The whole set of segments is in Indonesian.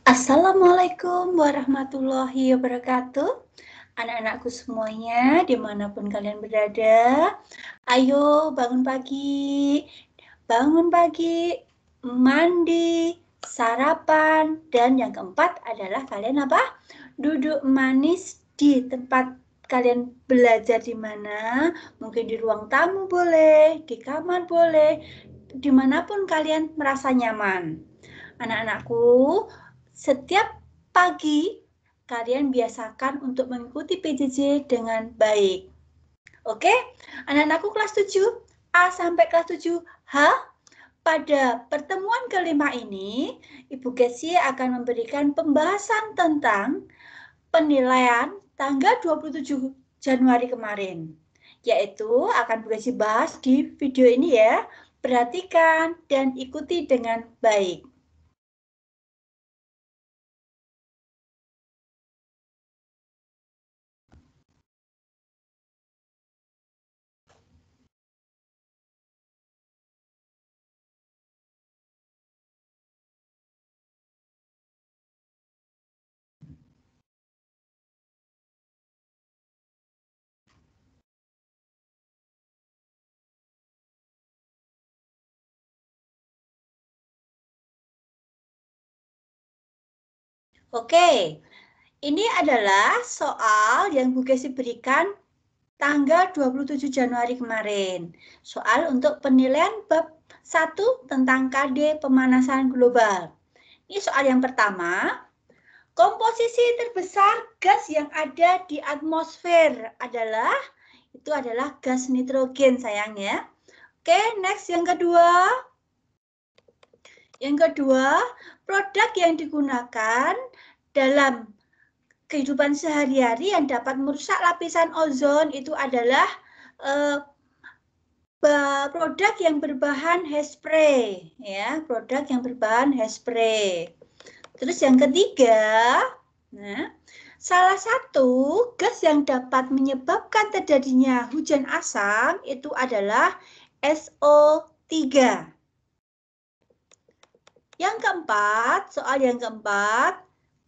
Assalamualaikum warahmatullahi wabarakatuh. Anak-anakku semuanya, dimanapun kalian berada, ayo bangun pagi, mandi, sarapan, dan yang keempat adalah kalian apa? Duduk manis di tempat kalian belajar di mana, mungkin di ruang tamu boleh, di kamar boleh, dimanapun kalian merasa nyaman. Anak-anakku, setiap pagi kalian biasakan untuk mengikuti PJJ dengan baik. Oke, anak-anakku kelas 7 A sampai kelas 7H. Pada pertemuan kelima ini, Ibu Kesi akan memberikan pembahasan tentang penilaian tanggal 27 Januari kemarin. Yaitu akan Bu Kesi bahas di video ini ya. Perhatikan dan ikuti dengan baik. Oke, ini adalah soal yang Bu Kesi berikan tanggal 27 Januari kemarin. Soal untuk penilaian bab 1 tentang KD pemanasan global. Ini soal yang pertama. Komposisi terbesar gas yang ada di atmosfer adalah gas nitrogen sayang ya. Oke, next yang kedua. Yang kedua, produk yang digunakan dalam kehidupan sehari-hari yang dapat merusak lapisan ozon itu adalah produk yang berbahan hairspray, ya, produk yang berbahan hairspray. Terus yang ketiga, nah, salah satu gas yang dapat menyebabkan terjadinya hujan asam itu adalah SO3. Yang keempat, soal yang keempat,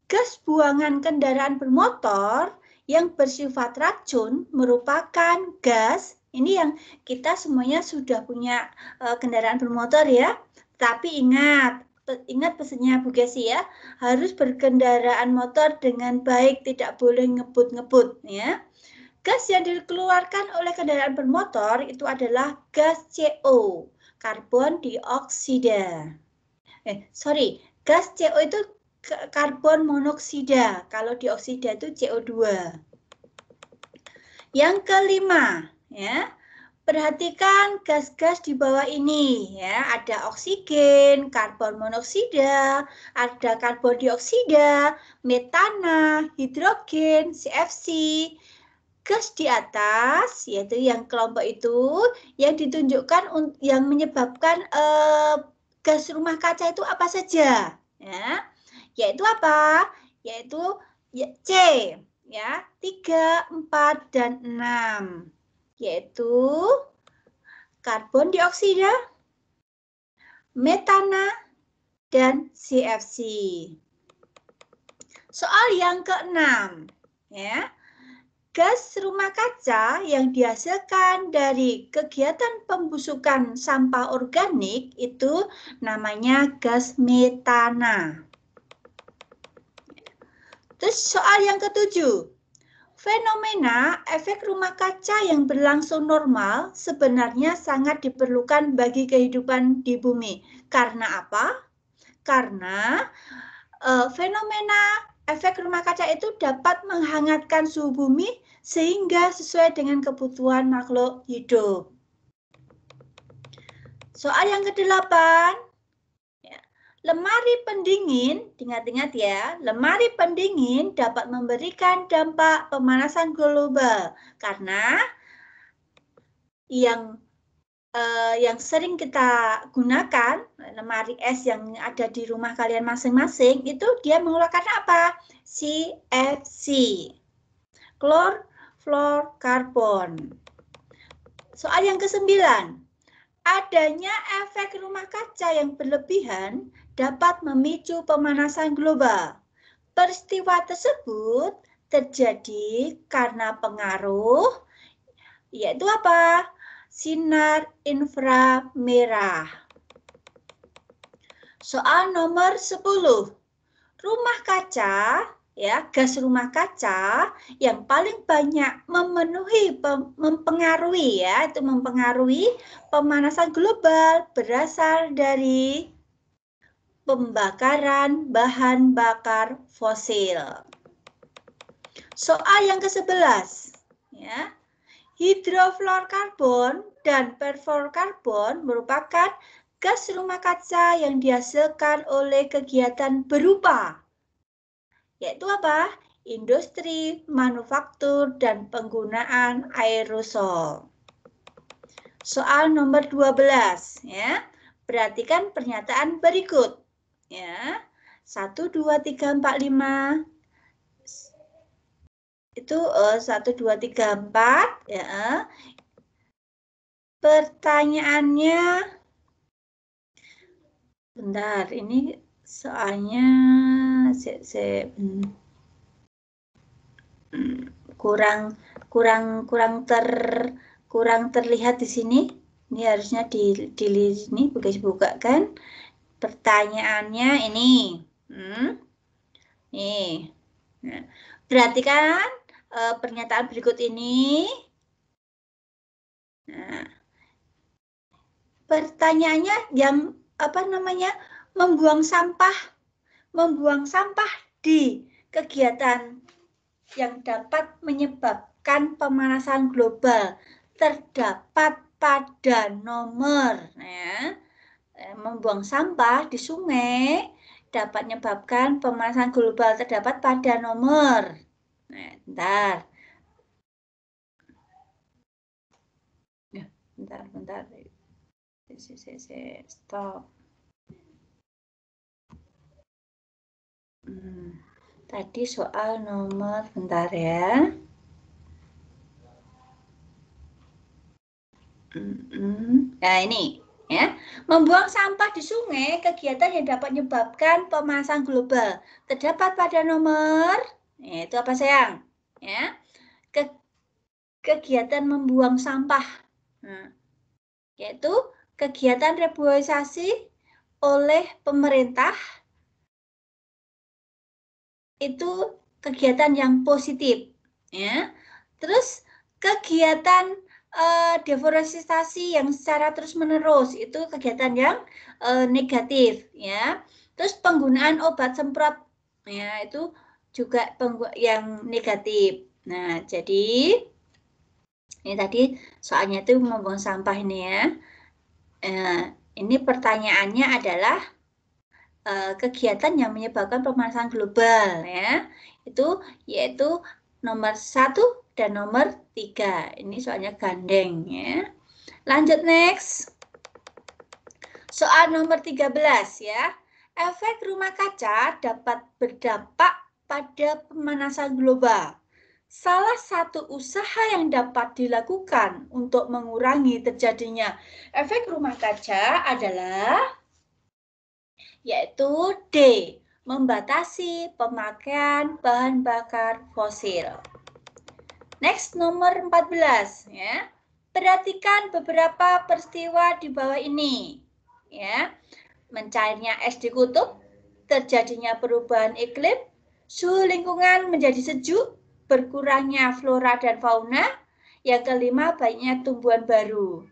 gas buangan kendaraan bermotor yang bersifat racun merupakan gas, ini yang kita semuanya sudah punya kendaraan bermotor ya, tapi ingat pesannya Bu Gesi ya, harus berkendaraan motor dengan baik, tidak boleh ngebut-ngebut ya. Gas yang dikeluarkan oleh kendaraan bermotor itu adalah gas CO, karbon dioksida. Gas CO itu karbon monoksida, kalau dioksida itu CO2. Yang kelima, ya, perhatikan gas-gas di bawah ini, ya, ada oksigen, karbon monoksida, ada karbon dioksida, metana, hidrogen, CFC. Gas di atas, yaitu yang kelompok itu, yang ditunjukkan yang menyebabkan gas rumah kaca itu apa saja? Ya, yaitu apa? Yaitu C, ya, 3, 4, dan 6. Yaitu karbon dioksida, metana, dan CFC. Soal yang keenam, ya. Gas rumah kaca yang dihasilkan dari kegiatan pembusukan sampah organik itu namanya gas metana. Terus soal yang ketujuh, fenomena efek rumah kaca yang berlangsung normal sebenarnya sangat diperlukan bagi kehidupan di bumi. Karena apa? Karena fenomena efek rumah kaca itu dapat menghangatkan suhu bumi sehingga sesuai dengan kebutuhan makhluk hidup. Soal yang ke-8, ya, lemari pendingin, ingat-ingat ya, lemari pendingin dapat memberikan dampak pemanasan global karena yang sering kita gunakan, lemari es yang ada di rumah kalian masing-masing, itu dia mengeluarkan apa? CFC, chlorofluorokarbon. Soal yang ke-9, Adanya efek rumah kaca yang berlebihan dapat memicu pemanasan global. Peristiwa tersebut terjadi karena pengaruh, yaitu apa? Sinar inframerah. Soal nomor 10. Rumah kaca, ya, gas rumah kaca yang paling banyak mempengaruhi pemanasan global berasal dari pembakaran bahan bakar fosil. Soal yang ke-11, ya. Hidrofluorkarbon dan perfluorkarbon merupakan gas rumah kaca yang dihasilkan oleh kegiatan berupa, yaitu apa? Industri, manufaktur, dan penggunaan aerosol. Soal nomor 12, ya. Perhatikan pernyataan berikut, ya. 1, 2, 3, 4, 5. Itu 1, 2, 3, 4, ya. Pertanyaannya, bentar, ini soalnya kurang terlihat di sini. Ini harusnya di sini buka kan. Pertanyaannya ini. Nih. Nah, perhatikan pernyataan berikut ini. Nah, pertanyaannya yang membuang sampah di kegiatan yang dapat menyebabkan pemanasan global terdapat pada nomor, ya. Membuang sampah di sungai dapat menyebabkan pemanasan global terdapat pada nomor. Nah, bentar. Bentar. Stop. Tadi soal nomor, bentar ya. Nah, ini ya. Membuang sampah di sungai kegiatan yang dapat menyebabkan pemanasan global. Terdapat pada nomor, itu apa sayang? Ya. Kegiatan membuang sampah. Nah, yaitu kegiatan reboisasi oleh pemerintah. Itu kegiatan yang positif, ya. Terus kegiatan deforestasi yang secara terus-menerus itu kegiatan yang negatif, ya. Terus penggunaan obat semprot, ya, itu juga yang negatif. Nah, jadi ini tadi soalnya itu membuang sampah ini ya. Ini pertanyaannya adalah kegiatan yang menyebabkan pemanasan global, ya. Itu yaitu nomor 1 dan nomor 3. Ini soalnya gandeng, ya. Lanjut next. Soal nomor 13, ya. Efek rumah kaca dapat berdampak pada pemanasan global. Salah satu usaha yang dapat dilakukan untuk mengurangi terjadinya efek rumah kaca adalah yaitu D. Membatasi pemakaian bahan bakar fosil. Next, nomor 14, ya. Perhatikan beberapa peristiwa di bawah ini, ya. Mencairnya es di kutub, terjadinya perubahan iklim, suhu lingkungan menjadi sejuk, berkurangnya flora dan fauna, yang kelima banyaknya tumbuhan baru.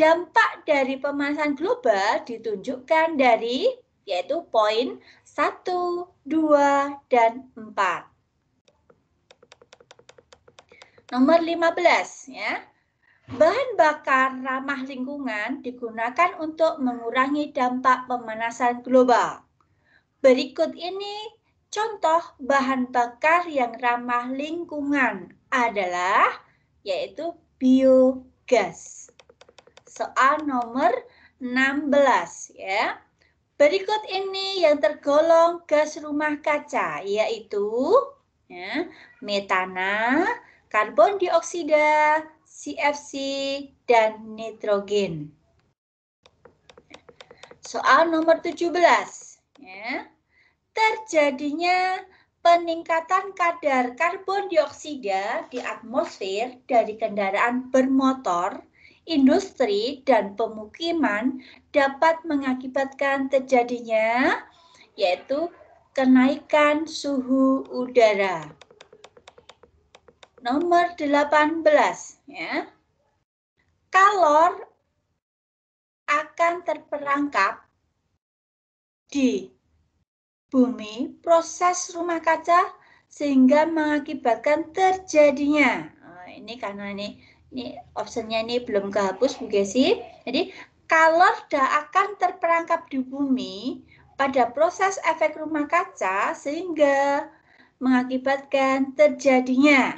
Dampak dari pemanasan global ditunjukkan dari yaitu poin 1, 2, dan 4. Nomor 15, ya. Bahan bakar ramah lingkungan digunakan untuk mengurangi dampak pemanasan global. Berikut ini contoh bahan bakar yang ramah lingkungan adalah yaitu biogas. Soal nomor 16, ya. Berikut ini yang tergolong gas rumah kaca, yaitu ya, metana, karbon dioksida, CFC, dan nitrogen. Soal nomor 17. Ya. Terjadinya peningkatan kadar karbon dioksida di atmosfer dari kendaraan bermotor, industri, dan pemukiman dapat mengakibatkan terjadinya yaitu kenaikan suhu udara. Nomor 18 ya. Kalor akan terperangkap di bumi proses rumah kaca sehingga mengakibatkan terjadinya. Nah, ini karena ini optionnya ini belum kehapus Bu Gesi. Jadi kalor akan terperangkap di bumi pada proses efek rumah kaca sehingga mengakibatkan terjadinya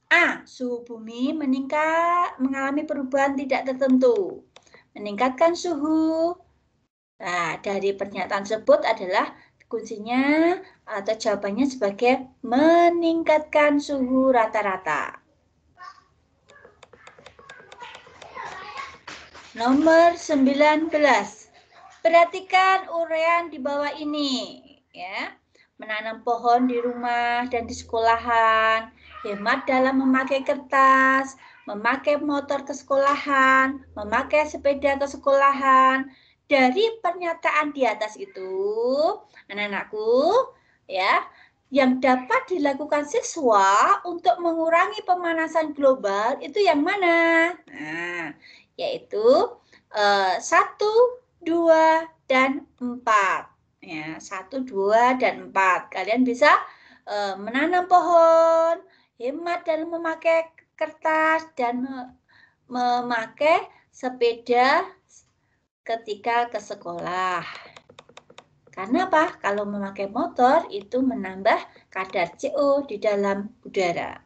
A. Suhu bumi mengalami perubahan tidak tertentu, meningkatkan suhu. Nah, dari pernyataan tersebut adalah kuncinya atau jawabannya sebagai meningkatkan suhu rata-rata. Nomor 19. Perhatikan uraian di bawah ini, ya. Menanam pohon di rumah dan di sekolahan, hemat dalam memakai kertas, memakai motor ke sekolahan, memakai sepeda ke sekolahan. Dari pernyataan di atas itu, anak-anakku, ya, yang dapat dilakukan siswa untuk mengurangi pemanasan global itu yang mana? Nah, yaitu 1, 2, dan 4. Ya, 1, 2, dan 4. Kalian bisa menanam pohon, hemat dalam memakai kertas, dan memakai sepeda ketika ke sekolah. Karena apa? Kalau memakai motor itu menambah kadar CO di dalam udara.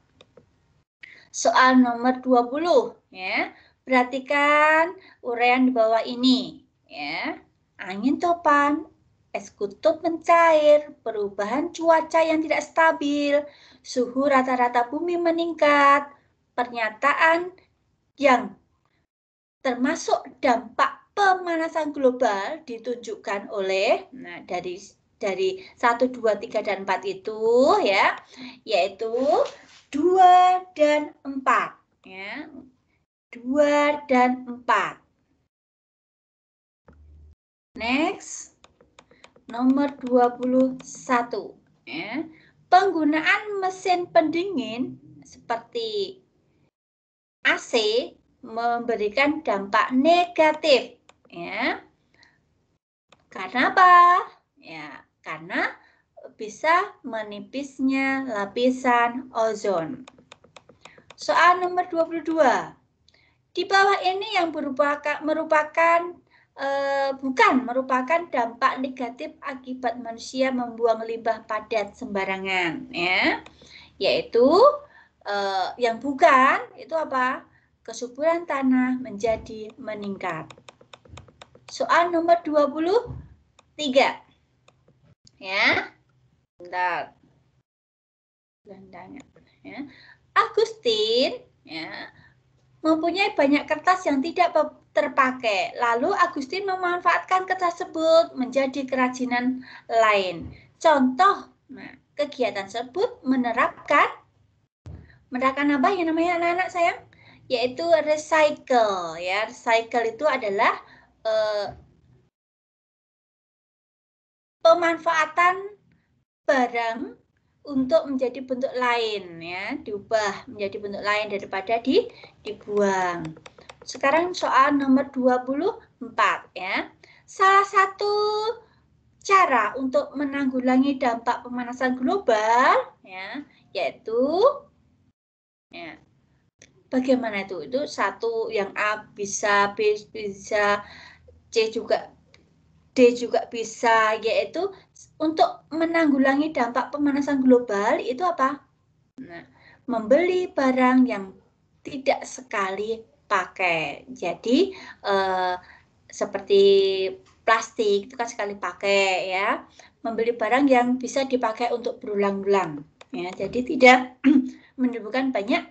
Soal nomor 20 ya. Perhatikan uraian di bawah ini ya. Angin topan, es kutub mencair, perubahan cuaca yang tidak stabil, suhu rata-rata bumi meningkat, pernyataan yang termasuk dampak pemanasan global ditunjukkan oleh dari 1, 2, 3, dan 4 itu ya, yaitu 2 dan 4 ya. 2 dan 4. Next. Nomor 21 ya. Penggunaan mesin pendingin seperti AC memberikan dampak negatif ya. Karena apa? Ya, karena bisa menipisnya lapisan ozon. Soal nomor 22. Di bawah ini yang bukan merupakan dampak negatif akibat manusia membuang limbah padat sembarangan ya. Yaitu yang bukan itu apa? Kesuburan tanah menjadi meningkat. Soal nomor 23. Ya. Bentar. Belandanya ya. Agustin ya mempunyai banyak kertas yang tidak terpakai. Lalu Agustin memanfaatkan kertas tersebut menjadi kerajinan lain. Contoh, kegiatan tersebut menerapkan apa yang namanya anak-anak sayang? Yaitu recycle ya. Recycle itu adalah pemanfaatan barang untuk menjadi bentuk lain ya, diubah menjadi bentuk lain daripada dibuang. Sekarang soal nomor 24 ya. Salah satu cara untuk menanggulangi dampak pemanasan global ya, yaitu ya, bagaimana itu? Itu satu yang A bisa, B bisa, C juga, D juga bisa, yaitu untuk menanggulangi dampak pemanasan global itu apa? Nah, membeli barang yang tidak sekali pakai. Jadi seperti plastik itu kan sekali pakai ya. Membeli barang yang bisa dipakai untuk berulang-ulang. Ya, jadi tidak menimbulkan banyak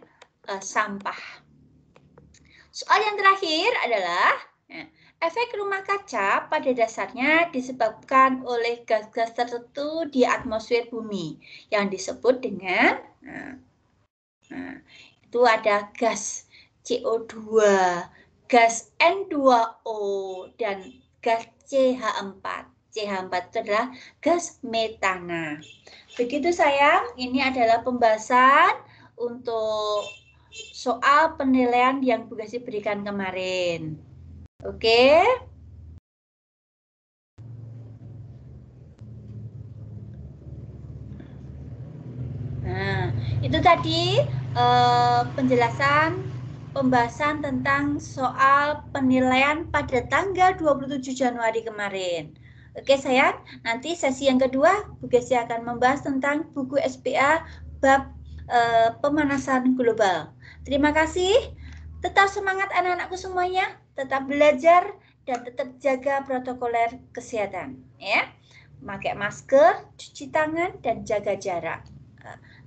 sampah. Soal yang terakhir adalah Efek rumah kaca pada dasarnya disebabkan oleh gas-gas tertentu di atmosfer bumi yang disebut dengan itu ada gas CO2, gas N2O, dan gas CH4. CH4 itu adalah gas metana. Begitu sayang, ini adalah pembahasan untuk soal penilaian yang Bu Gasi berikan kemarin. Oke? Nah, itu tadi penjelasan pembahasan tentang soal penilaian pada tanggal 27 Januari kemarin. Oke sayang, nanti sesi yang kedua Bu Gesi akan membahas tentang buku SPA bab pemanasan global. Terima kasih. Tetap semangat anak-anakku semuanya, tetap belajar dan tetap jaga protokoler kesehatan, ya. Pakai masker, cuci tangan dan jaga jarak.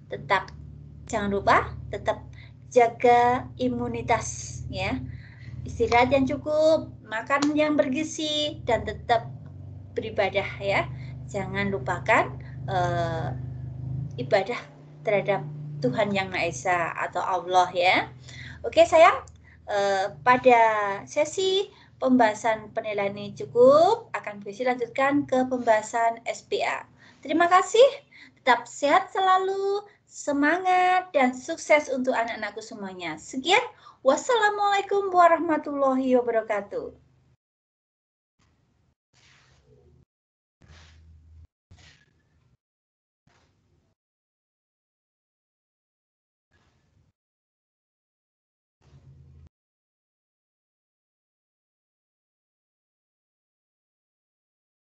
Tetap jangan lupa tetap jaga imunitas, ya. Istirahat yang cukup, makan yang bergizi dan tetap beribadah, ya. Jangan lupakan ibadah terhadap Tuhan Yang Maha Esa atau Allah, ya. Oke sayang, pada sesi pembahasan penilaian ini cukup, akan bisa lanjutkan ke pembahasan SPA. Terima kasih, tetap sehat selalu, semangat, dan sukses untuk anak-anakku semuanya. Sekian, wassalamualaikum warahmatullahi wabarakatuh.